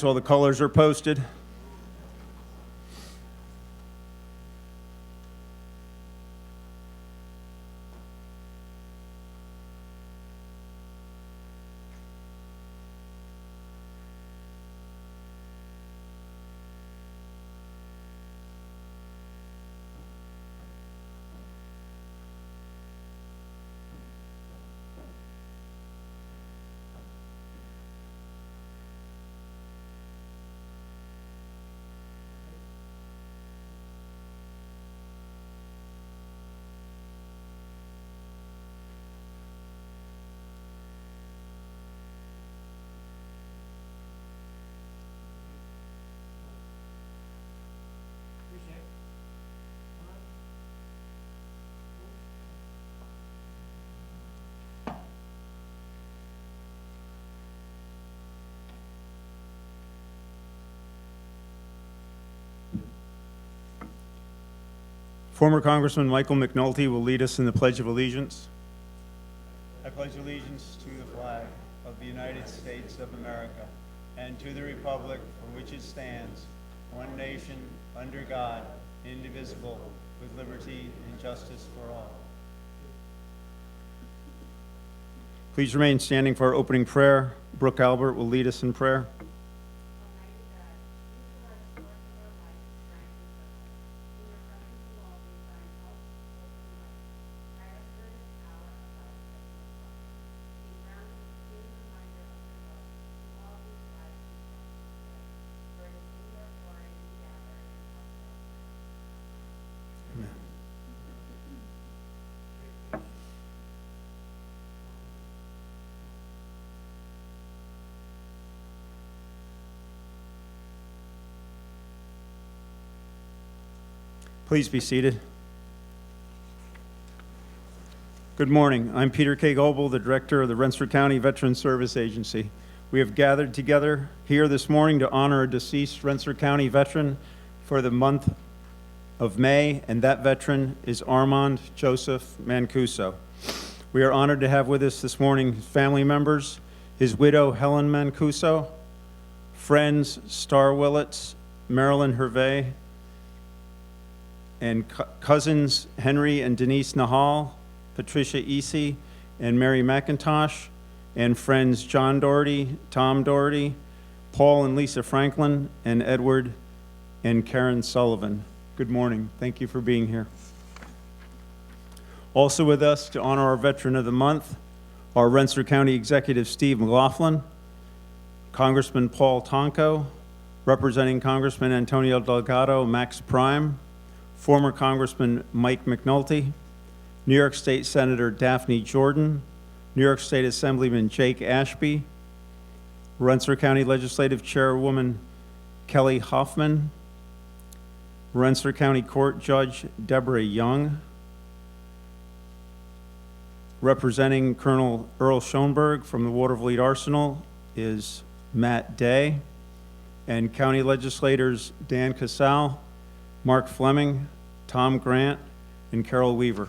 While the colors are posted. Former Congressman Michael McNulty will lead us in the Pledge of Allegiance. I pledge allegiance to the flag of the United States of America and to the republic for which it stands, one nation, under God, indivisible, with liberty and justice for all. Please remain standing for our opening prayer. Brooke Albert will lead us in prayer. Please be seated. Good morning. I'm Peter K. Goebel, the Director of the Rensselaer County Veterans Service Agency. We have gathered together here this morning to honor a deceased Rensselaer County veteran for the month of May, and that veteran is Armand Joseph Mancuso. We are honored to have with us this morning family members, his widow Helen Mancuso, friends Star Willits, Marilyn Hervé, and cousins Henry and Denise Nahal, Patricia Easy, and Mary McIntosh, and friends John Doherty, Tom Doherty, Paul and Lisa Franklin, and Edward and Karen Sullivan. Good morning. Thank you for being here. Also with us to honor our Veteran of the Month are Rensselaer County Executive Steve McLaughlin, Congressman Paul Tonko, representing Congressman Antonio Delgado Max Prime, former Congressman Mike McNulty, New York State Senator Daphne Jordan, New York State Assemblyman Jake Ashby, Rensselaer County Legislative Chairwoman Kelly Hoffman, Rensselaer County Court Judge Deborah Young, representing Colonel Earl Schoenberg from the Watervliet Arsenal is Matt Day, and County Legislators Dan Casal, Mark Fleming, Tom Grant, and Carol Weaver.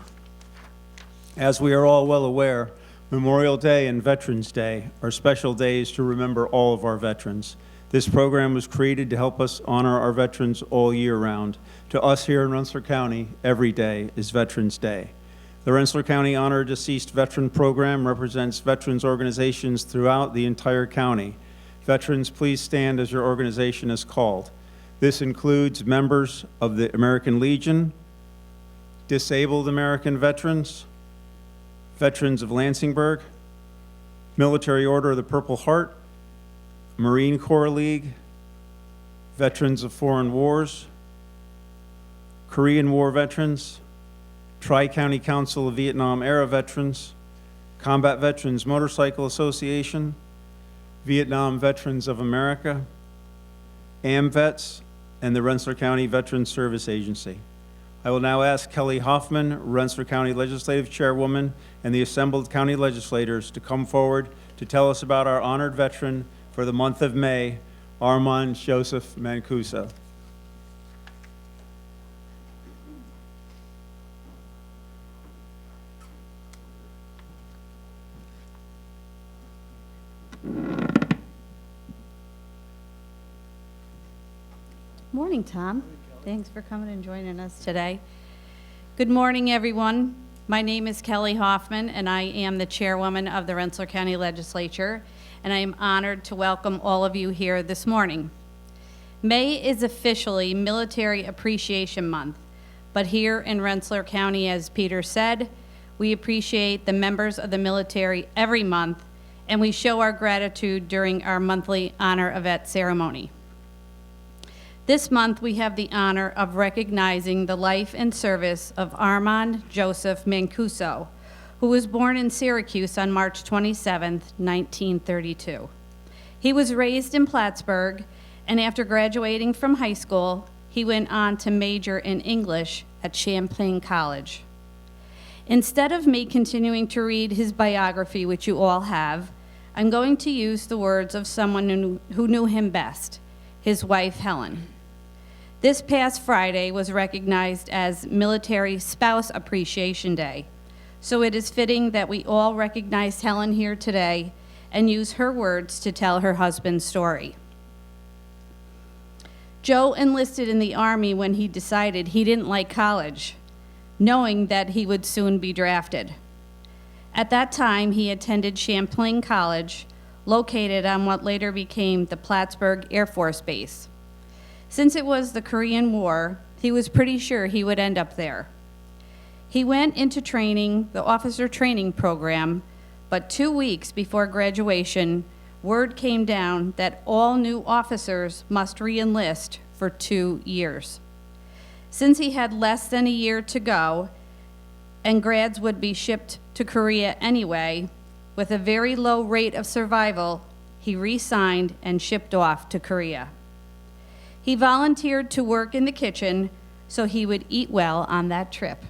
As we are all well aware, Memorial Day and Veterans Day are special days to remember all of our veterans. This program was created to help us honor our veterans all year round. To us here in Rensselaer County, every day is Veterans Day. The Rensselaer County Honor Deceased Veteran Program represents veterans organizations throughout the entire county. Veterans, please stand as your organization is called. This includes members of the American Legion, Disabled American Veterans, Veterans of Lansingburg, Military Order of the Purple Heart, Marine Corps League, Veterans of Foreign Wars, Korean War Veterans, Tri-County Council of Vietnam-Era Veterans, Combat Veterans Motorcycle Association, Vietnam Veterans of America, AMVETS, and the Rensselaer County Veterans Service Agency. I will now ask Kelly Hoffman, Rensselaer County Legislative Chairwoman, and the assembled county legislators to come forward to tell us about our honored veteran for the month of May, Armand Joseph Mancuso. Morning, Tom. Thanks for coming and joining us today. Good morning, everyone. My name is Kelly Hoffman, and I am the chairwoman of the Rensselaer County Legislature, and I am honored to welcome all of you here this morning. May is officially Military Appreciation Month, but here in Rensselaer County, as Peter said, we appreciate the members of the military every month, and we show our gratitude during our monthly Honor a Vet ceremony. This month, we have the honor of recognizing the life and service of Armand Joseph Mancuso, who was born in Syracuse on March 27, 1932. He was raised in Plattsburgh, and after graduating from high school, he went on to major in English at Champlain College. Instead of me continuing to read his biography, which you all have, I'm going to use the words of someone who knew him best, his wife, Helen. This past Friday was recognized as Military Spouse Appreciation Day, so it is fitting that we all recognize Helen here today and use her words to tell her husband's story. Joe enlisted in the Army when he decided he didn't like college, knowing that he would soon be drafted. At that time, he attended Champlain College, located on what later became the Plattsburgh Air Force Base. Since it was the Korean War, he was pretty sure he would end up there. He went into training, the officer training program, but 2 weeks before graduation, word came down that all new officers must re-enlist for 2 years. Since he had less than a year to go, and grads would be shipped to Korea anyway, with a very low rate of survival, he re-signed and shipped off to Korea. He volunteered to work in the kitchen so he would eat well on that trip.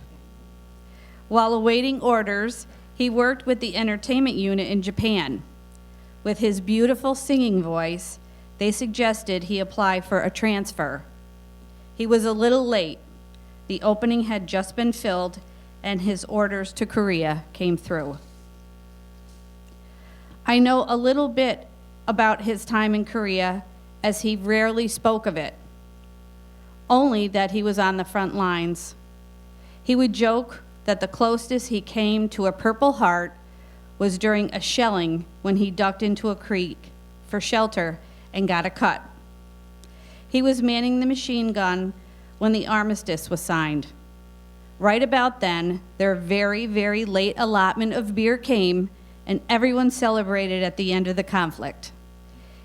While awaiting orders, he worked with the entertainment unit in Japan. With his beautiful singing voice, they suggested he apply for a transfer. He was a little late. The opening had just been filled, and his orders to Korea came through. I know a little bit about his time in Korea, as he rarely spoke of it, only that he was on the front lines. He would joke that the closest he came to a Purple Heart was during a shelling when he ducked into a creek for shelter and got a cut. He was manning the machine gun when the armistice was signed. Right about then, their very, very late allotment of beer came, and everyone celebrated at the end of the conflict.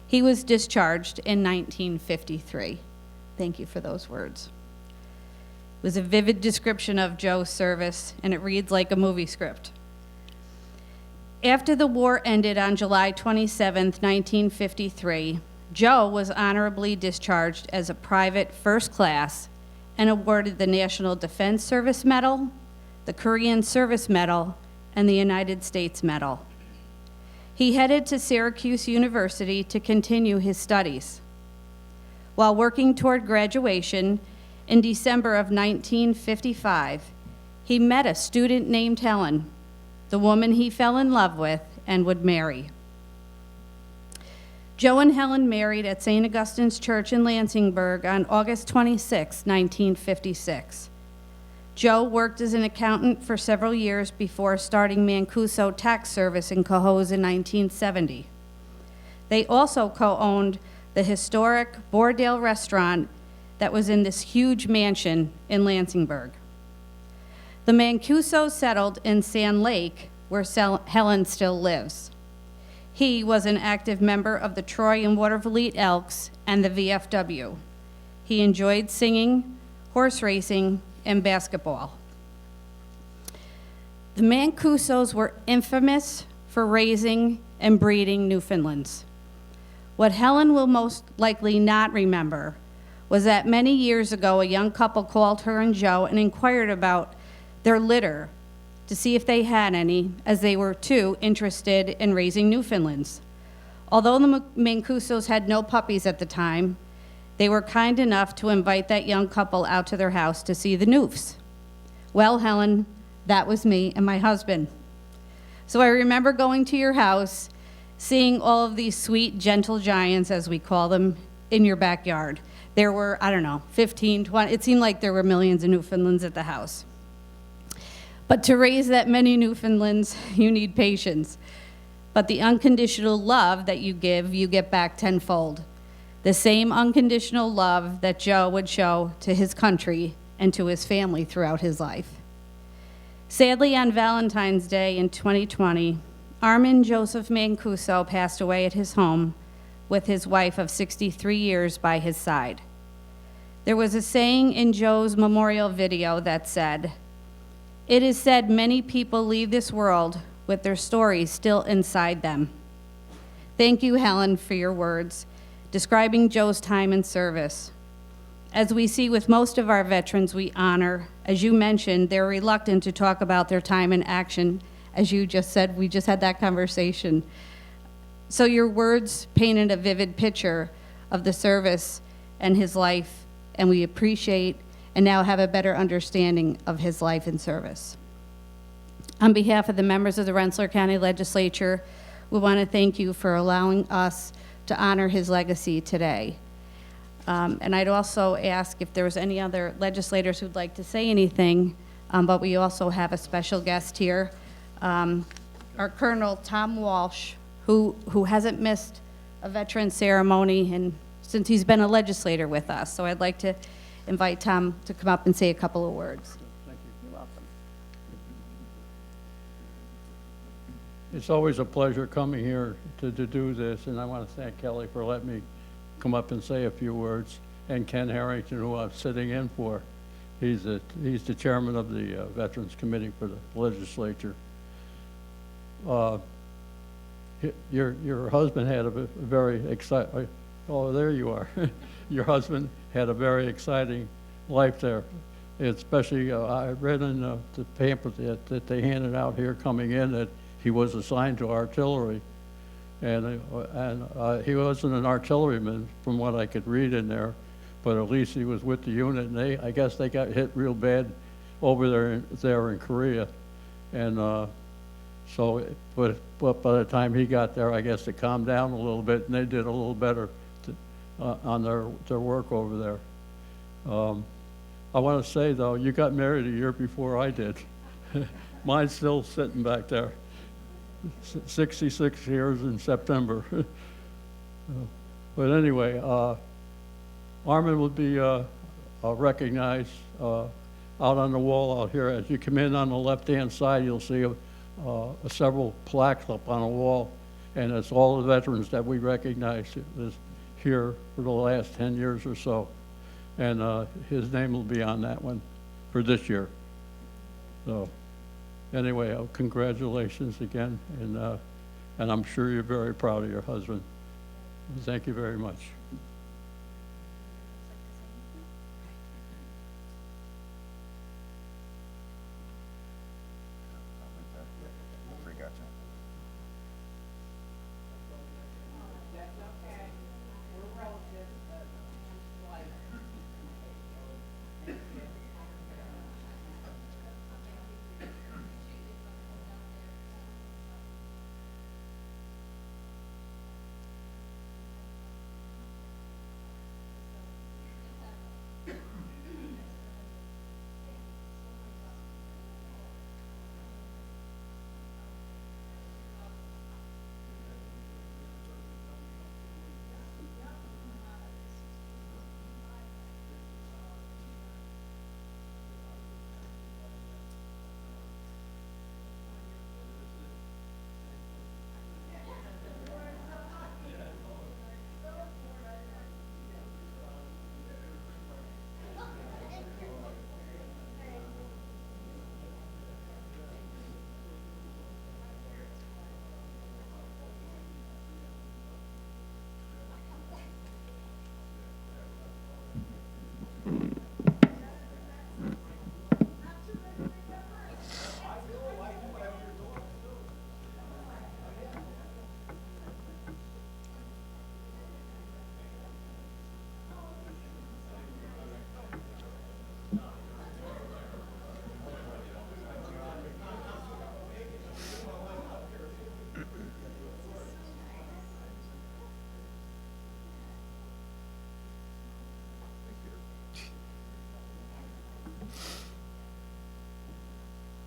He was discharged in 1953. Thank you for those words. It was a vivid description of Joe's service, and it reads like a movie script. After the war ended on July 27, 1953, Joe was honorably discharged as a private first class and awarded the National Defense Service Medal, the Korean Service Medal, and the United States Medal. He headed to Syracuse University to continue his studies. While working toward graduation, in December of 1955, he met a student named Helen, the woman he fell in love with and would marry. Joe and Helen married at St. Augustine's Church in Lansingburg on August 26, 1956. Joe worked as an accountant for several years before starting Mancuso Tax Service in Cohoes in 1970. They also co-owned the historic Bordale restaurant that was in this huge mansion in Lansingburg. The Mancusos settled in Sand Lake, where Helen still lives. He was an active member of the Troy and Watervliet Elks and the VFW. He enjoyed singing, horse racing, and basketball. The Mancusos were infamous for raising and breeding Newfoundlands. What Helen will most likely not remember was that many years ago, a young couple called her and Joe and inquired about their litter to see if they had any, as they were too interested in raising Newfoundlands. Although the Mancusos had no puppies at the time, they were kind enough to invite that young couple out to their house to see the Noofs. Well, Helen, that was me and my husband. So I remember going to your house, seeing all of these sweet, gentle giants, as we call them, in your backyard. There were, I don't know, 15, 20, it seemed like there were millions of Newfoundlands at the house. But to raise that many Newfoundlands, you need patience. But the unconditional love that you give, you get back tenfold. The same unconditional love that Joe would show to his country and to his family throughout his life. Sadly, on Valentine's Day in 2020, Armin Joseph Mancuso passed away at his home with his wife of 63 years by his side. There was a saying in Joe's memorial video that said, "It is said many people leave this world with their stories still inside them." Thank you, Helen, for your words describing Joe's time in service. As we see with most of our veterans we honor, as you mentioned, they're reluctant to talk about their time in action. As you just said, we just had that conversation. So your words painted a vivid picture of the service and his life, and we appreciate and now have a better understanding of his life and service. On behalf of the members of the Rensselaer County Legislature, we want to thank you for allowing us to honor his legacy today. And I'd also ask if there was any other legislators who'd like to say anything, but we also have a special guest here, our Colonel Tom Walsh, who hasn't missed a veteran ceremony since he's been a legislator with us. So I'd like to invite Tom to come up and say a couple of words. Thank you. You're welcome. It's always a pleasure coming here to do this, and I want to thank Kelly for letting me come up and say a few words, and Ken Harrington, who I'm sitting in for. He's the chairman of the Veterans Committee for the legislature. Your husband had a very exciting, oh, there you are. Your husband had a very exciting life there. Especially, I read in the pamphlet that they handed out here coming in that he was assigned to artillery. And he wasn't an artilleryman from what I could read in there, but at least he was with the unit, and I guess they got hit real bad over there in Korea. And but by the time he got there, I guess it calmed down a little bit, and they did a little better on their work over there. I want to say, though, you got married a year before I did. Mine's still sitting back there. 66 years in September. But anyway, Armin will be recognized out on the wall out here. As you come in on the left-hand side, you'll see several plaques up on a wall, and it's all the veterans that we recognize here for the last 10 years or so. And his name will be on that one for this year. So anyway, congratulations again, and I'm sure you're very proud of your husband. Thank you very much.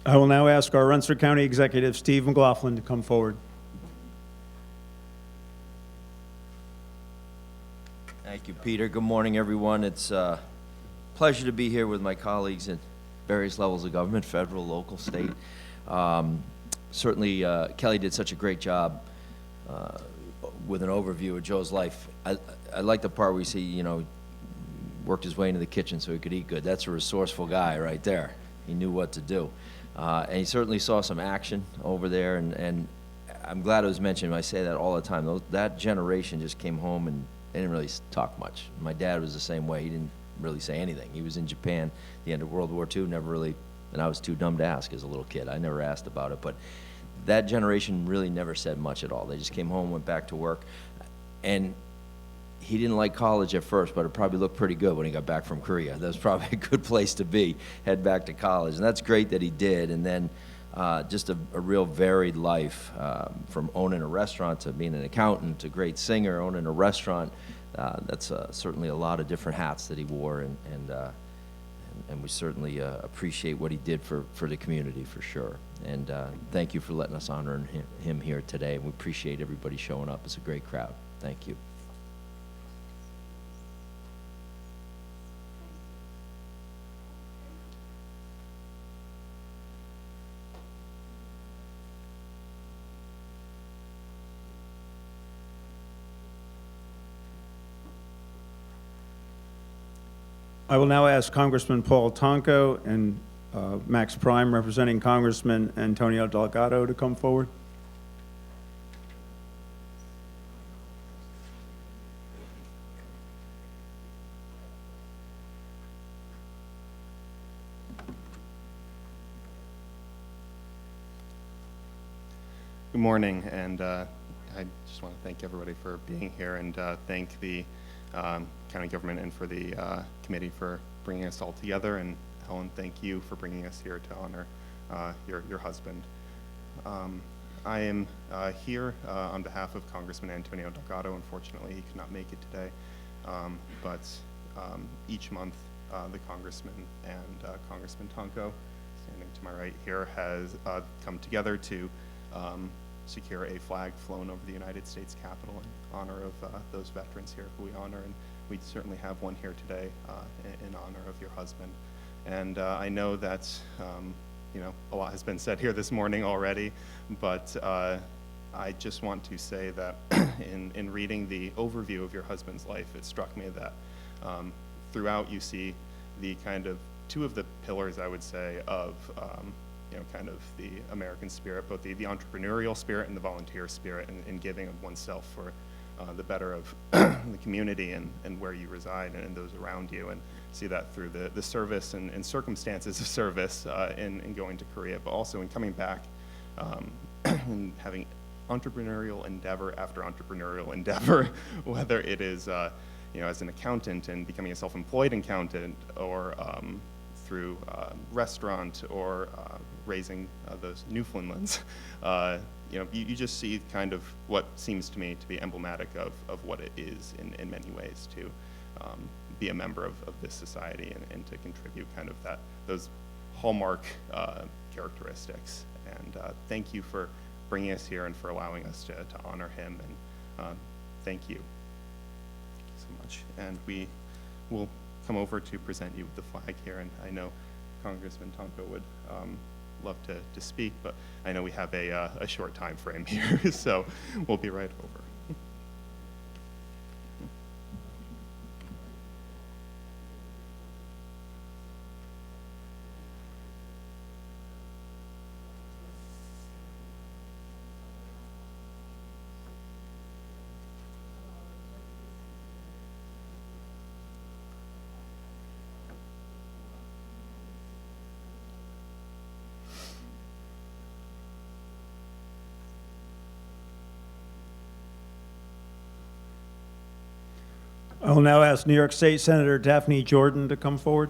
I will now ask our Rensselaer County Executive, Steve McLaughlin, to come forward. Thank you, Peter. Good morning, everyone. It's a pleasure to be here with my colleagues at various levels of government, federal, local, state. Certainly, Kelly did such a great job with an overview of Joe's life. I like the part where you see, you know, worked his way into the kitchen so he could eat good. That's a resourceful guy right there. He knew what to do. And he certainly saw some action over there, and I'm glad it was mentioned. I say that all the time. That generation just came home and they didn't really talk much. My dad was the same way. He didn't really say anything. He was in Japan at the end of World War II, never really, and I was too dumb to ask as a little kid. I never asked about it, but that generation really never said much at all. They just came home, went back to work, and he didn't like college at first, but it probably looked pretty good when he got back from Korea. That was probably a good place to be, head back to college, and that's great that he did. And then just a real varied life, from owning a restaurant to being an accountant to great singer, owning a restaurant. That's certainly a lot of different hats that he wore, and we certainly appreciate what he did for the community for sure. And thank you for letting us honor him here today. We appreciate everybody showing up. It's a great crowd. Thank you. I will now ask Congressman Paul Tonko and Max Prime, representing Congressman Antonio Delgado, to come forward. Good morning, and I just want to thank everybody for being here, and thank the county government and for the committee for bringing us all together. And Helen, thank you for bringing us here to honor your husband. I am here on behalf of Congressman Antonio Delgado. Unfortunately, he could not make it today, but each month the congressman and Congressman Tonko, standing to my right here, has come together to secure a flag flown over the United States Capitol in honor of those veterans here who we honor, and we certainly have one here today in honor of your husband. And I know that you know, a lot has been said here this morning already, but I just want to say that in reading the overview of your husband's life, it struck me that throughout you see the kind of two of the pillars, I would say, of you know, kind of the American spirit, both the entrepreneurial spirit and the volunteer spirit, and giving of oneself for the better of the community and where you reside and those around you, and see that through the service and circumstances of service in going to Korea, but also in coming back and having entrepreneurial endeavor after entrepreneurial endeavor, whether it is you know, as an accountant and becoming a self-employed accountant, or through restaurant, or raising those Newfoundlands. You know, you just see kind of what seems to me to be emblematic of what it is in many ways to be a member of this society and to contribute kind of those hallmark characteristics. And thank you for bringing us here and for allowing us to honor him, and thank you so much. And we will come over to present you with the flag here, and I know Congressman Tonko would love to speak, but I know we have a short time frame here, so we'll be right over. I will now ask New York State Senator Daphne Jordan to come forward.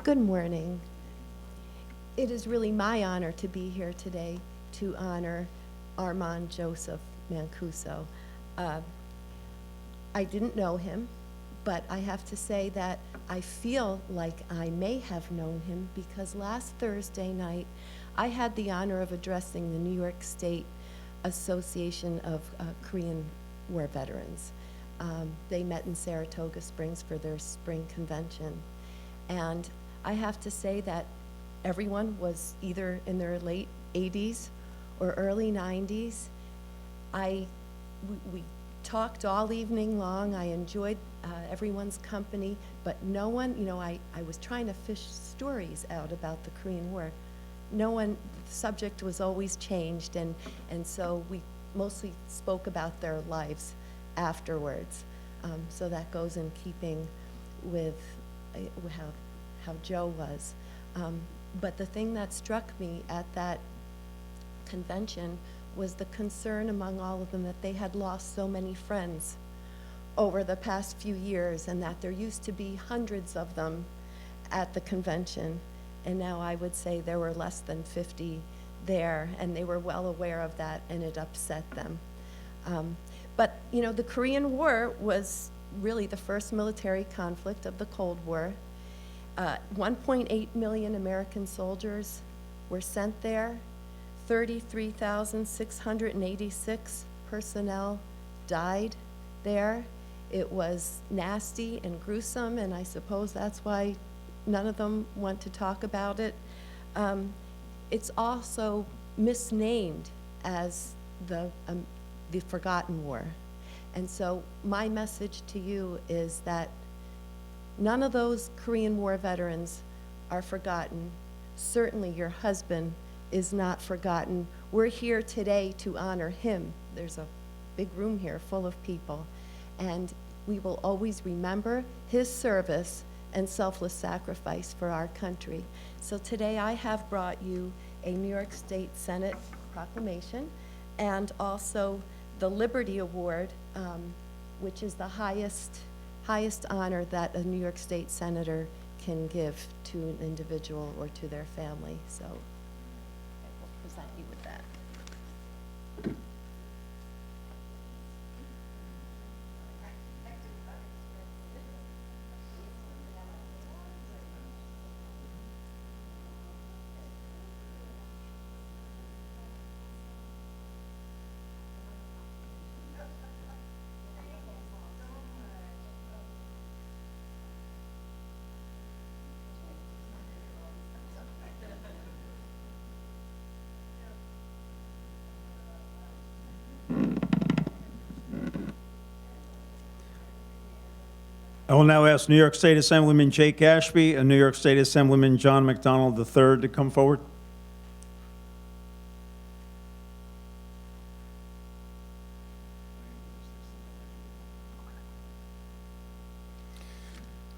Good morning. It is really my honor to be here today to honor Armand Joseph Mancuso. I didn't know him, but I have to say that I feel like I may have known him because last Thursday night, I had the honor of addressing the New York State Association of Korean War Veterans. They met in Saratoga Springs for their spring convention. And I have to say that everyone was either in their late 80s or early 90s. We talked all evening long. I enjoyed everyone's company, but no one, I was trying to fish stories out about the Korean War. No one, the subject was always changed, and so we mostly spoke about their lives afterwards. So that goes in keeping with how Joe was. But the thing that struck me at that convention was the concern among all of them that they had lost so many friends over the past few years, and that there used to be hundreds of them at the convention, and now I would say there were less than 50 there, and they were well aware of that, and it upset them. But the Korean War was really the first military conflict of the Cold War. 1.8 million American soldiers were sent there. 33,686 personnel died there. It was nasty and gruesome, and I suppose that's why none of them want to talk about it. It's also misnamed as the Forgotten War. And so my message to you is that none of those Korean War veterans are forgotten. Certainly your husband is not forgotten. We're here today to honor him. There's a big room here full of people. And we will always remember his service and selfless sacrifice for our country. So today I have brought you a New York State Senate proclamation and also the Liberty Award, which is the highest honor that a New York State Senator can give to an individual or to their family. So I will present you with that. I will now ask New York State Assemblyman Jake Ashby and New York State Assemblyman John McDonald III to come forward.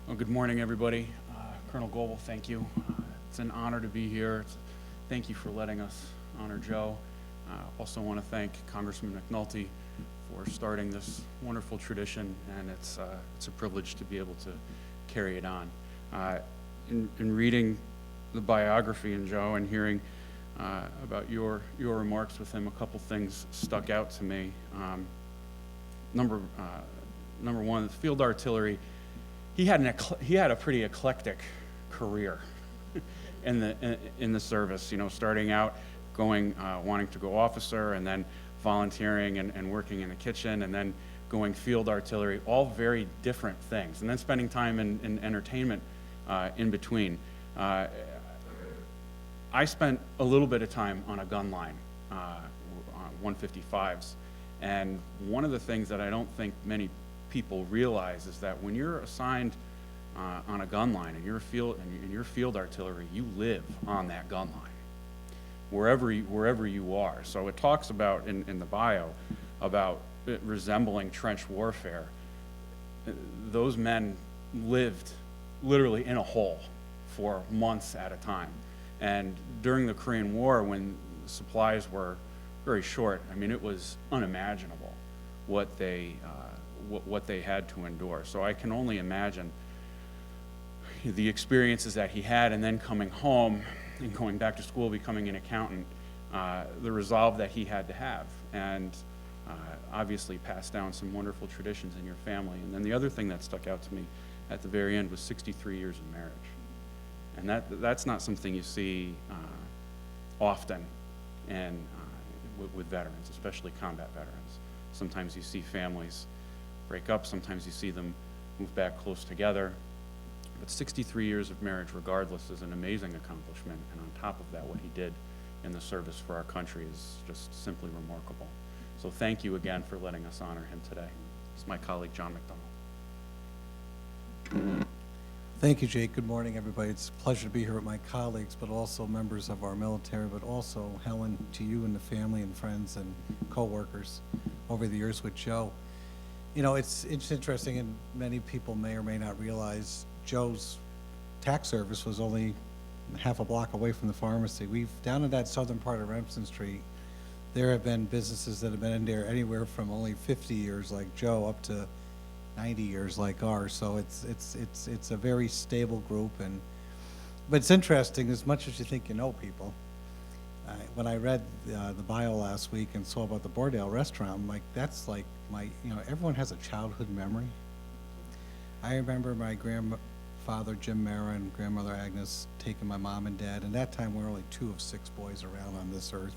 Well, good morning, everybody. Colonel Goebel, thank you. It's an honor to be here. Thank you for letting us honor Joe. Also want to thank Congressman McNulty for starting this wonderful tradition, and it's a privilege to be able to carry it on. In reading the biography in Joe and hearing about your remarks with him, a couple things stuck out to me. Number one, the field artillery. He had a pretty eclectic career in the service. Starting out wanting to go officer, and then volunteering and working in the kitchen, and then going field artillery, all very different things, and then spending time in entertainment in between. I spent a little bit of time on a gun line, on 155s, and one of the things that I don't think many people realize is that when you're assigned on a gun line and you're field artillery, you live on that gun line, wherever you are. So it talks about in the bio about it resembling trench warfare. Those men lived literally in a hole for months at a time. And during the Korean War, when supplies were very short, I mean, it was unimaginable what they had to endure. So I can only imagine the experiences that he had, and then coming home and going back to school, becoming an accountant, the resolve that he had to have. And obviously passed down some wonderful traditions in your family. And then the other thing that stuck out to me at the very end was 63 years of marriage. And that's not something you see often and with veterans, especially combat veterans. Sometimes you see families break up, sometimes you see them move back close together. But 63 years of marriage, regardless, is an amazing accomplishment. And on top of that, what he did in the service for our country is just simply remarkable. So thank you again for letting us honor him today. It's my colleague, John McDonald. Thank you, Jake. Good morning, everybody. It's a pleasure to be here with my colleagues, but also members of our military, but also Helen, to you and the family and friends and coworkers over the years with Joe. You know, it's interesting, and many people may or may not realize Joe's tax service was only half a block away from the pharmacy. Down in that southern part of Remsen Street, there have been businesses that have been in there anywhere from only 50 years like Joe up to 90 years like ours. So it's a very stable group. But it's interesting, as much as you think you know people, when I read the bio last week and saw about the Bordale restaurant, I'm like, that's like everyone has a childhood memory. I remember my grandfather, Jim Mara, and grandmother Agnes taking my mom and dad, and that time we were only 2 of 6 boys around on this earth,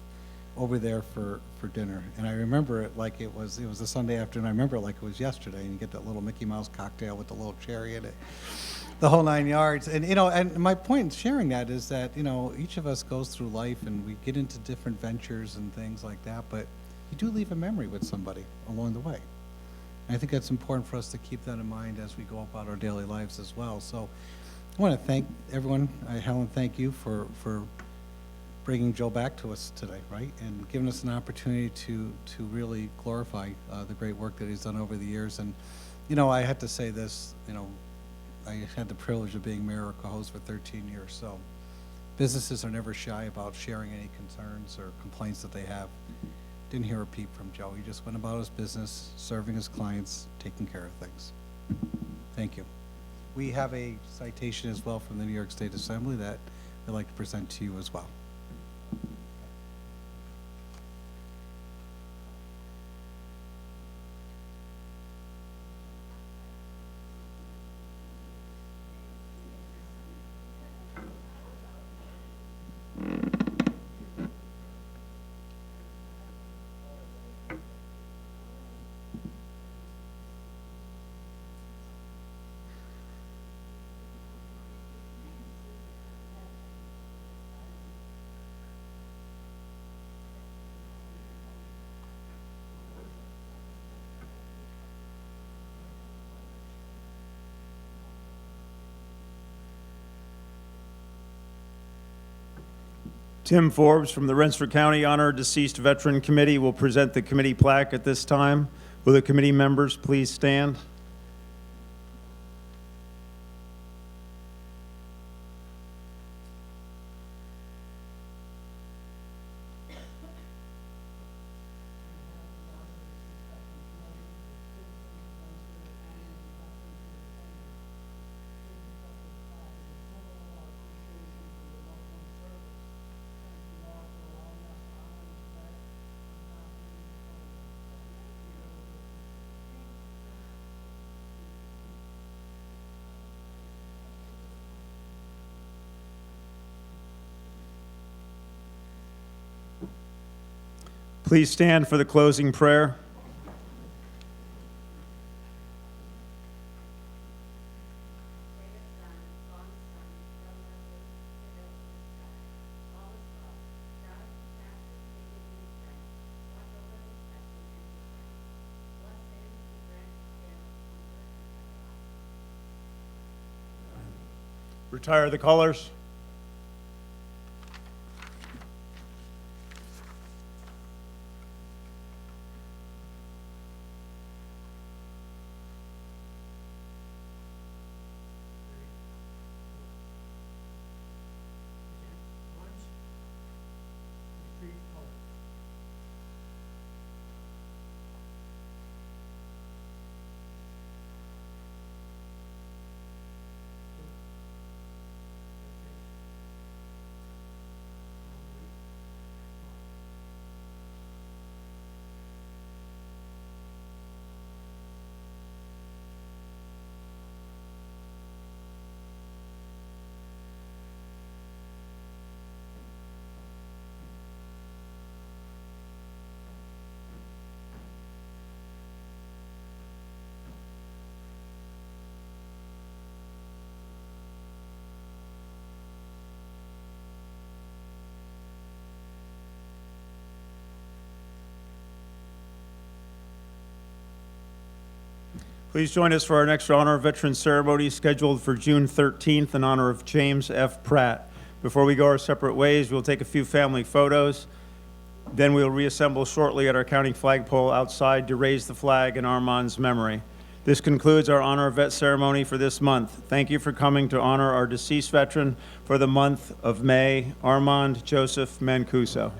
over there for dinner. And I remember it like it was a Sunday afternoon. I remember it like it was yesterday, and you get that little Mickey Mouse cocktail with the little cherry in it, the whole 9 yards. And and my point in sharing that is that each of us goes through life and we get into different ventures and things like that, but you do leave a memory with somebody along the way. And I think that's important for us to keep that in mind as we go about our daily lives as well. So I want to thank everyone. Helen, thank you for bringing Joe back to us today, right? And giving us an opportunity to really glorify the great work that he's done over the years. And, I had to say this, I had the privilege of being mayor of Cohoes for 13 years. So businesses are never shy about sharing any concerns or complaints that they have. Didn't hear a peep from Joe. He just went about his business, serving his clients, taking care of things. Thank you. We have a citation as well from the New York State Assembly that I'd like to present to you as well. Tim Forbes from the Rensselaer County Honor Deceased Veteran Committee will present the committee plaque at this time. Will the committee members please stand? Please stand for the closing prayer. Retire the colors. Please join us for our next Honor of Veterans ceremony scheduled for June 13th in honor of James F. Pratt. Before we go our separate ways, we'll take a few family photos. Then we'll reassemble shortly at our county flagpole outside to raise the flag in Armand's memory. This concludes our Honor of Vet ceremony for this month. Thank you for coming to honor our deceased veteran for the month of May, Armand Joseph Mancuso.